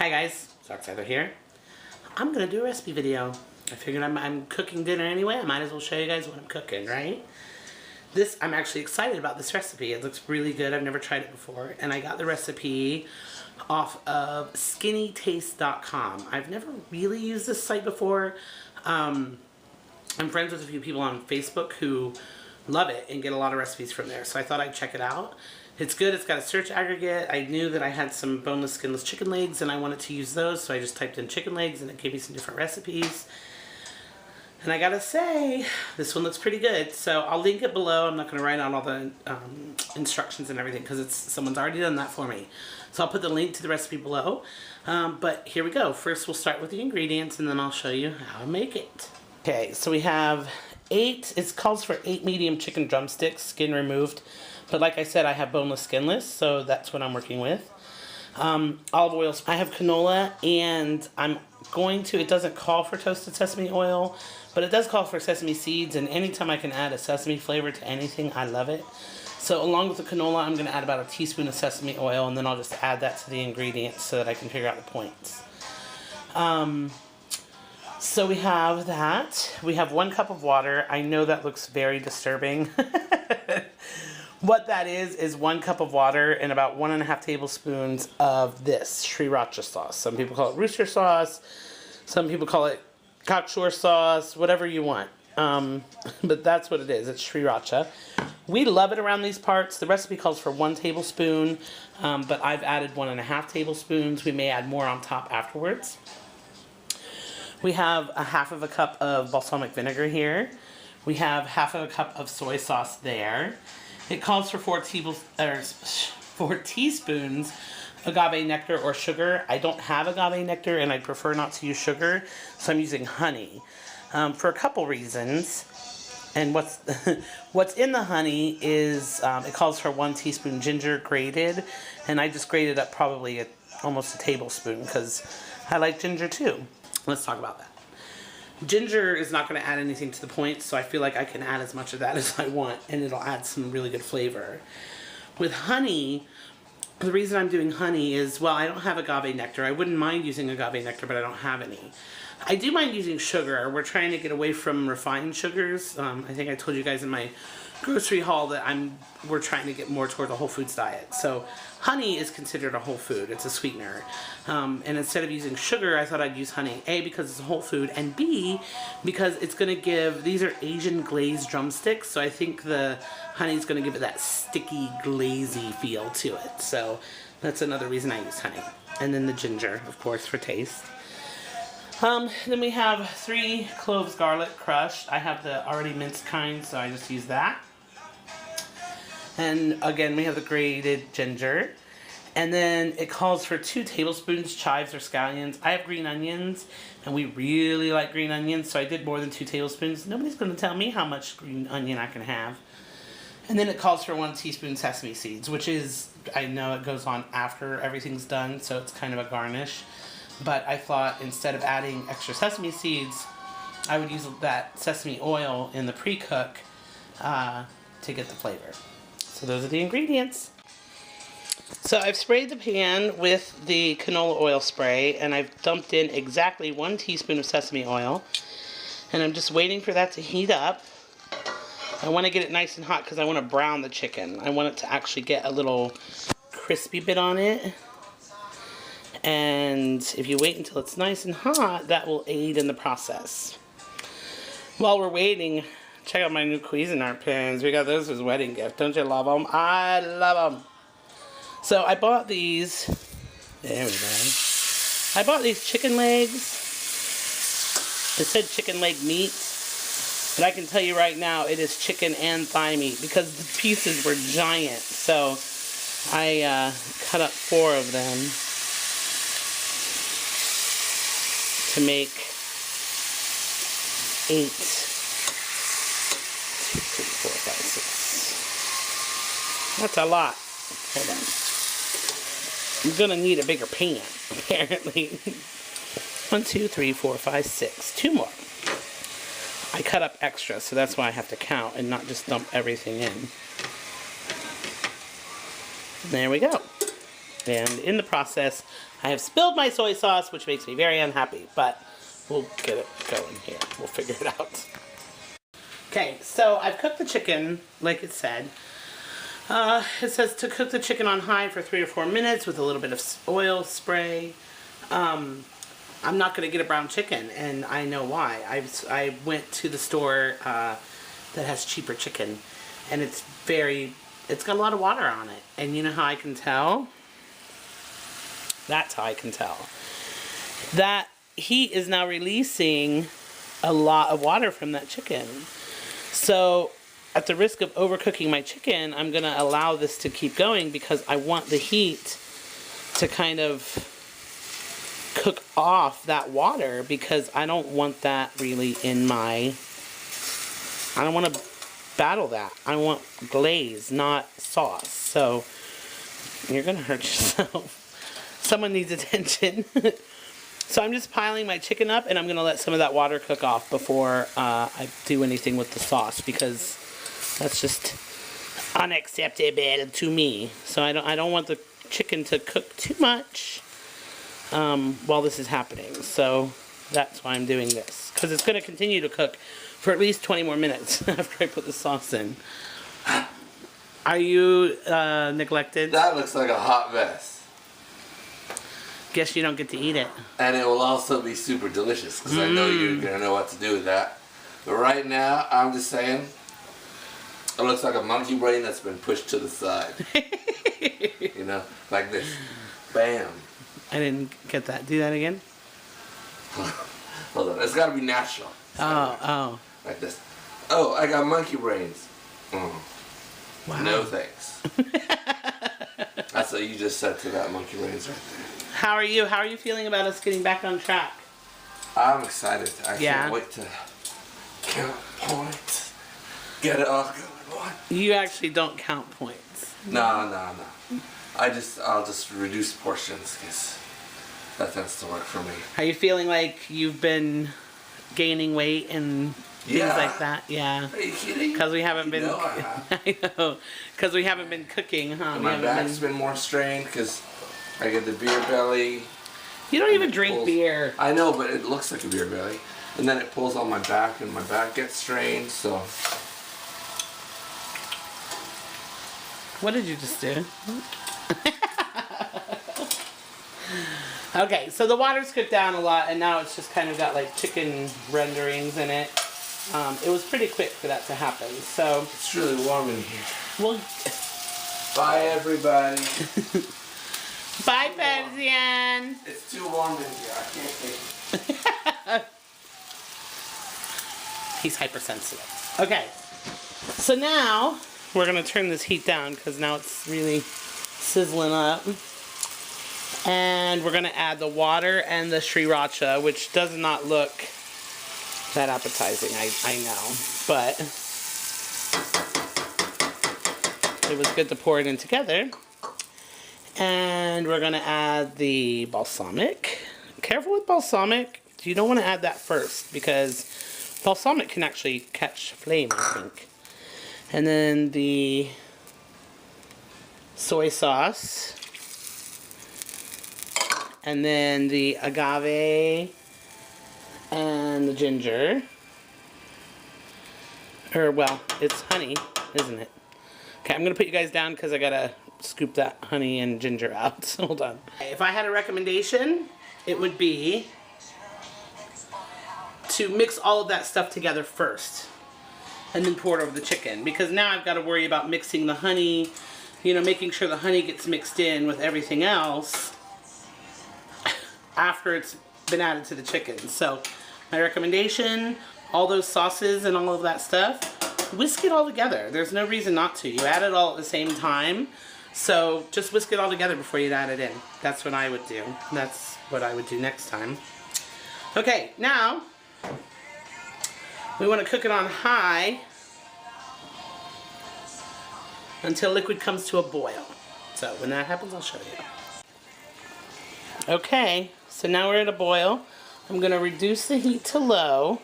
Hi guys, SoxHeather here. I'm gonna do a recipe video. I figured I'm cooking dinner anyway. I might as well show you guys what I'm cooking, right? I'm actually excited about this recipe. It looks really good. I've never tried it before. And I got the recipe off of skinnytaste.com. I've never really used this site before. I'm friends with a few people on Facebook who love it and get a lot of recipes from there. So I thought I'd check it out. It's good. It's got a search aggregate. I knew that I had some boneless, skinless chicken legs and I wanted to use those. So I just typed in chicken legs and it gave me some different recipes. And I gotta say, this one looks pretty good. So I'll link it below. I'm not gonna write out all the instructions and everything because someone's already done that for me. So I'll put the link to the recipe below. But here we go. First we'll start with the ingredients and then I'll show you how to make it. Okay, so we have it calls for 8 medium chicken drumsticks, skin removed. But like I said, I have boneless, skinless, so that's what I'm working with. Olive oil. I have canola, and it doesn't call for toasted sesame oil, but it does call for sesame seeds, and anytime I can add a sesame flavor to anything, I love it. So along with the canola, I'm going to add about a teaspoon of sesame oil, and then I'll just add that to the ingredients so that I can figure out the points. So we have that. We have 1 cup of water. I know that looks very disturbing. What that is 1 cup of water and about 1.5 tablespoons of this sriracha sauce. Some people call it rooster sauce. Some people call it cocksure sauce, whatever you want. But that's what it is. It's sriracha. We love it around these parts. The recipe calls for 1 tablespoon, but I've added 1.5 tablespoons. We may add more on top afterwards. We have a 1/2 cup of balsamic vinegar here. We have 1/2 cup of soy sauce there. It calls for 4 teaspoons agave nectar or sugar. I don't have agave nectar and I prefer not to use sugar, so I'm using honey for a couple reasons. And what's in the honey is it calls for 1 teaspoon ginger grated, and I just grated up probably almost a tablespoon because I like ginger too. Let's talk about that. Ginger is not going to add anything to the point, so I feel like I can add as much of that as I want, and it'll add some really good flavor. With honey, the reason I'm doing honey is, well, I don't have agave nectar. I wouldn't mind using agave nectar, but I don't have any. I do mind using sugar. We're trying to get away from refined sugars. I think I told you guys in my grocery haul that we're trying to get more toward a whole foods diet. So honey is considered a whole food. It's a sweetener. And instead of using sugar, I thought I'd use honey. A, because it's a whole food, and B, because it's going to give, these are Asian glazed drumsticks, so I think the honey is going to give it that sticky, glazy feel to it. So that's another reason I use honey. And then the ginger, of course, for taste. Then we have 3 cloves garlic crushed. I have the already minced kind, so I just use that. And again, we have the grated ginger. And then it calls for 2 tablespoons chives or scallions. I have green onions, and we really like green onions, so I did more than 2 tablespoons. Nobody's going to tell me how much green onion I can have. And then it calls for 1 teaspoon sesame seeds, which is, I know it goes on after everything's done, so it's kind of a garnish. But I thought instead of adding extra sesame seeds, I would use that sesame oil in the pre-cook to get the flavor. So those are the ingredients. So I've sprayed the pan with the canola oil spray, and I've dumped in exactly 1 teaspoon of sesame oil. And I'm just waiting for that to heat up. I want to get it nice and hot because I want to brown the chicken. I want it to actually get a little crispy bit on it. And if you wait until it's nice and hot, that will aid in the process. While we're waiting, check out my new Cuisinart pins. We got those as a wedding gift. Don't you love them? I love them. So I bought these. There we go. I bought these chicken legs. It said chicken leg meat. But I can tell you right now, it is chicken and thigh meat because the pieces were giant. So I cut up 4 of them to make 8. 2, 3, 4, 5, 6. That's a lot. Hold on. I'm gonna need a bigger pan, apparently. 1, 2, 3, 4, 5, 6. 2 more. I cut up extra, so that's why I have to count and not just dump everything in. There we go. And in the process, I have spilled my soy sauce, which makes me very unhappy, but we'll get it going here. We'll figure it out. Okay, so I've cooked the chicken, like it said. It says to cook the chicken on high for 3 or 4 minutes with a little bit of oil spray. I'm not going to get a brown chicken, and I know why. I went to the store that has cheaper chicken, and it's got a lot of water on it. And you know how I can tell? That's how I can tell. That heat is now releasing a lot of water from that chicken. So at the risk of overcooking my chicken, I'm going to allow this to keep going because I want the heat to kind of cook off that water, because I don't want that really in my... I don't want to battle that. I want glaze, not sauce. So you're going to hurt yourself. Someone needs attention. So I'm just piling my chicken up, and I'm going to let some of that water cook off before I do anything with the sauce, because that's just unacceptable to me. So I don't want the chicken to cook too much while this is happening. So that's why I'm doing this, because it's going to continue to cook for at least 20 more minutes after I put the sauce in. Are you neglected? That looks like a hot mess. Guess you don't get to eat it. And it will also be super delicious, because I know you're going to know what to do with that. But right now, I'm just saying, it looks like a monkey brain that's been pushed to the side. You know, like this. Bam. I didn't get that. Do that again? Hold on. It's got to be natural. Oh. Like this. Oh, I got monkey brains. Wow. No thanks. That's what you just said to that monkey brains right there. How are you? How are you feeling about us getting back on track? I'm excited. I can't wait to count points. Get it all going. You actually don't count points. No. I'll just reduce portions, because that tends to work for me. Are you feeling like you've been gaining weight and things like that? Yeah. Are you kidding? Because we haven't been. I know. Because we haven't been cooking, huh? My back's been more strained because I get the beer belly. You don't even drink beer. I know, but it looks like a beer belly. And then it pulls on my back, and my back gets strained, so... What did you just do? Okay, so the water's cooked down a lot, and now it's just kind of got like chicken renderings in it. It was pretty quick for that to happen, so... It's really warm in here. Well... Bye, everybody. Bye, Fabian. It's too warm in here. I can't take it. He's hypersensitive. Okay, so now we're going to turn this heat down, because now it's really sizzling up. And we're going to add the water and the sriracha, which does not look that appetizing, I know. But it was good to pour it in together. And we're going to add the balsamic. Careful with balsamic. You don't want to add that first, because balsamic can actually catch flame, I think. And then the soy sauce. And then the agave and the ginger. Or, well, it's honey, isn't it? Okay, I'm going to put you guys down because I got to scoop that honey and ginger out. So hold on. If I had a recommendation, it would be to mix all of that stuff together first and then pour it over the chicken, because now I've got to worry about mixing the honey, you know, making sure the honey gets mixed in with everything else after it's been added to the chicken. So my recommendation, all those sauces and all of that stuff, whisk it all together. There's no reason not to. You add it all at the same time. So just whisk it all together before you add it in. That's what I would do. That's what I would do next time. Okay, now we want to cook it on high until liquid comes to a boil. So when that happens, I'll show you. Okay, so now we're at a boil. I'm going to reduce the heat to low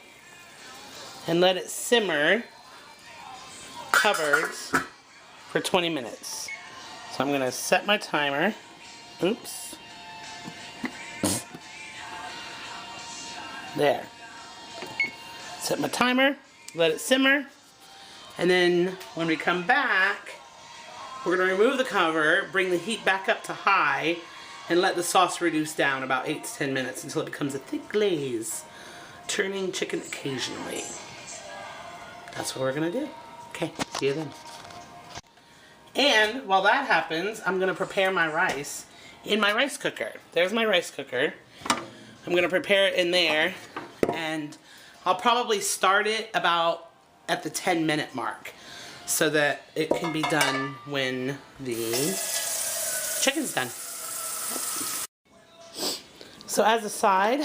and let it simmer covered for 20 minutes. So I'm going to set my timer Oops. There. Set my timer, let it simmer, and then when we come back, we're going to remove the cover, bring the heat back up to high, and let the sauce reduce down about 8 to 10 minutes until it becomes a thick glaze, turning chicken occasionally. That's what we're going to do. Okay, see you then. And while that happens, I'm going to prepare my rice in my rice cooker. There's my rice cooker. I'm going to prepare it in there, and I'll probably start it about at the 10-minute mark so that it can be done when the chicken's done. So as a side,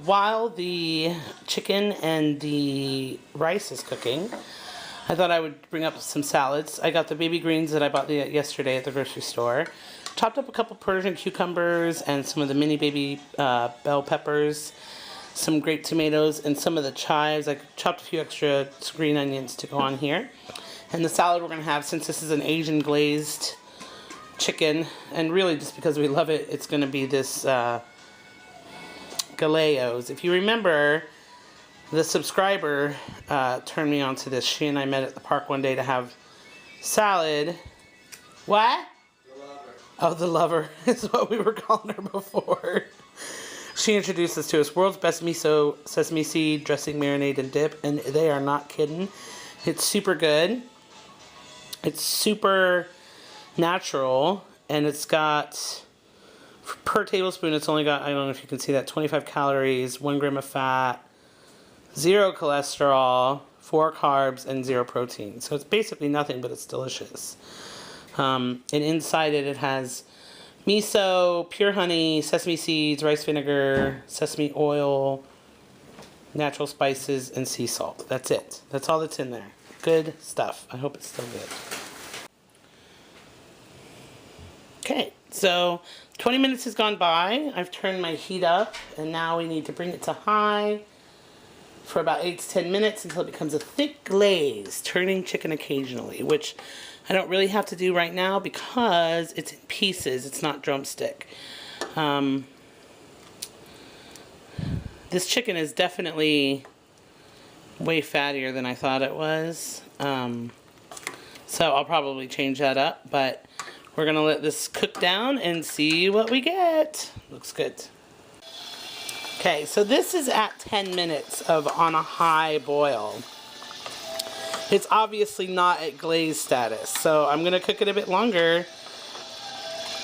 while the chicken and the rice is cooking, I thought I would bring up some salads. I got the baby greens that I bought yesterday at the grocery store. Chopped up a couple Persian cucumbers and some of the mini baby bell peppers, some grape tomatoes, and some of the chives. I chopped a few extra green onions to go on here. And the salad we're going to have, since this is an Asian glazed chicken, and really just because we love it, it's going to be this Galleos. If you remember, the subscriber turned me on to this. She and I met at the park one day to have salad. What? The lover. Oh, the lover is what we were calling her before. She introduced this to us. World's best miso sesame seed dressing, marinade, and dip. And they are not kidding. It's super good. It's super natural. And it's got, per tablespoon, it's only got, I don't know if you can see that, 25 calories, 1 gram of fat, 0 cholesterol, 4 carbs, and 0 protein. So it's basically nothing, but it's delicious. And inside it has miso, pure honey, sesame seeds, rice vinegar, sesame oil, natural spices, and sea salt. That's it. That's all that's in there. Good stuff. I hope it's still good. Okay, so 20 minutes has gone by. I've turned my heat up, and now we need to bring it to high for about 8 to 10 minutes until it becomes a thick glaze, turning chicken occasionally, which I don't really have to do right now because it's in pieces. It's not drumstick. This chicken is definitely way fattier than I thought it was. So I'll probably change that up, but we're gonna let this cook down and see what we get. Looks good. Okay, so this is at 10 minutes on a high boil. It's obviously not at glaze status, so I'm gonna cook it a bit longer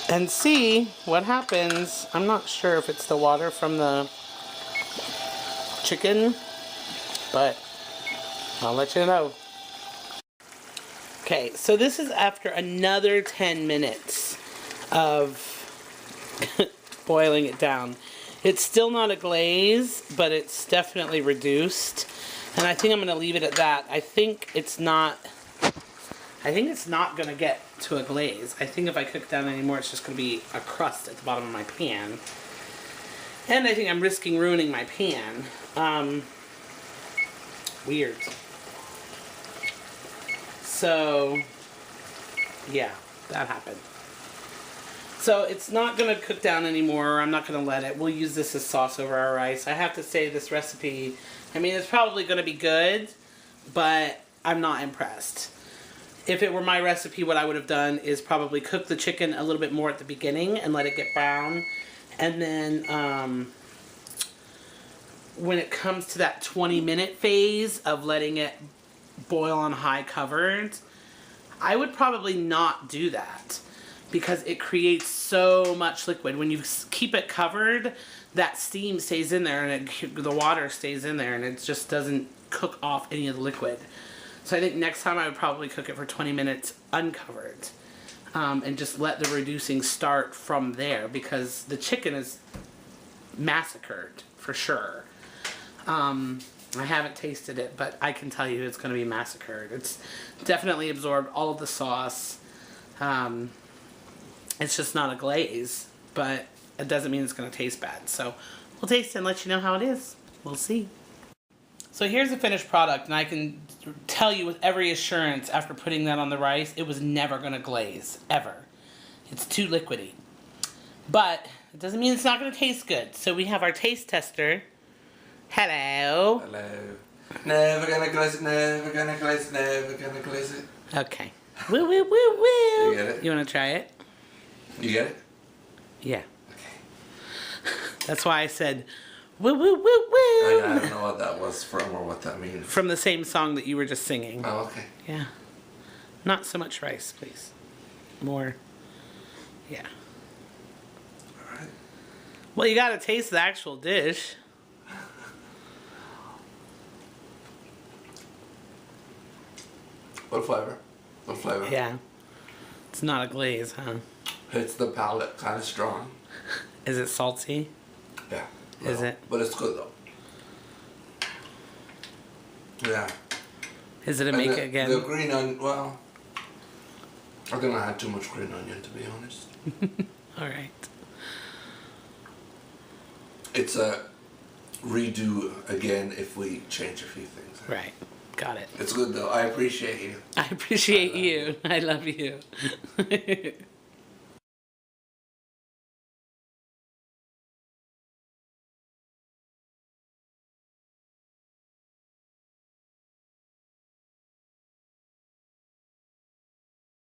and see what happens. I'm not sure if it's the water from the chicken, but I'll let you know. Okay, so this is after another 10 minutes of boiling it down. It's still not a glaze, but it's definitely reduced. And I think I'm going to leave it at that. I think it's not going to get to a glaze. I think if I cook down anymore, it's just going to be a crust at the bottom of my pan. And I think I'm risking ruining my pan. Weird. So, yeah, that happened. So it's not going to cook down anymore. I'm not going to let it. We'll use this as sauce over our rice. I have to say this recipe, I mean, it's probably going to be good, but I'm not impressed. If it were my recipe, what I would have done is probably cook the chicken a little bit more at the beginning and let it get brown. And then when it comes to that 20-minute phase of letting it boil on high covered, I would probably not do that because it creates so much liquid. When you keep it covered, that steam stays in there and the water stays in there and it just doesn't cook off any of the liquid. So I think next time I would probably cook it for 20 minutes uncovered and just let the reducing start from there because the chicken is massacred for sure. I haven't tasted it, but I can tell you it's going to be massacred. It's definitely absorbed all of the sauce. It's just not a glaze, but it doesn't mean it's going to taste bad. So we'll taste it and let you know how it is. We'll see. So here's the finished product, and I can tell you with every assurance after putting that on the rice, it was never going to glaze, ever. It's too liquidy. But it doesn't mean it's not going to taste good. So we have our taste tester. Hello. Hello. Never gonna glaze it, never gonna glaze it, never gonna glaze it. Okay. Woo, woo, woo, woo. You get it? You want to try it? You get it? Yeah. Okay. That's why I said, woo, woo, woo, woo. I don't know what that was from or what that means. From the same song that you were just singing. Oh, okay. Yeah. Not so much rice, please. More. Yeah. All right. Well, you gotta taste the actual dish. What flavor? What flavor? Yeah. It's not a glaze, huh? Hits the palate kind of strong. Is it salty? Yeah. Is it? But it's good though. Yeah. Is it a And make it again? The green onion, well, I think I had too much green onion to be honest. All right. It's a redo again if we change a few things. Right. Got it. It's good though. I appreciate you. I appreciate you. I love you.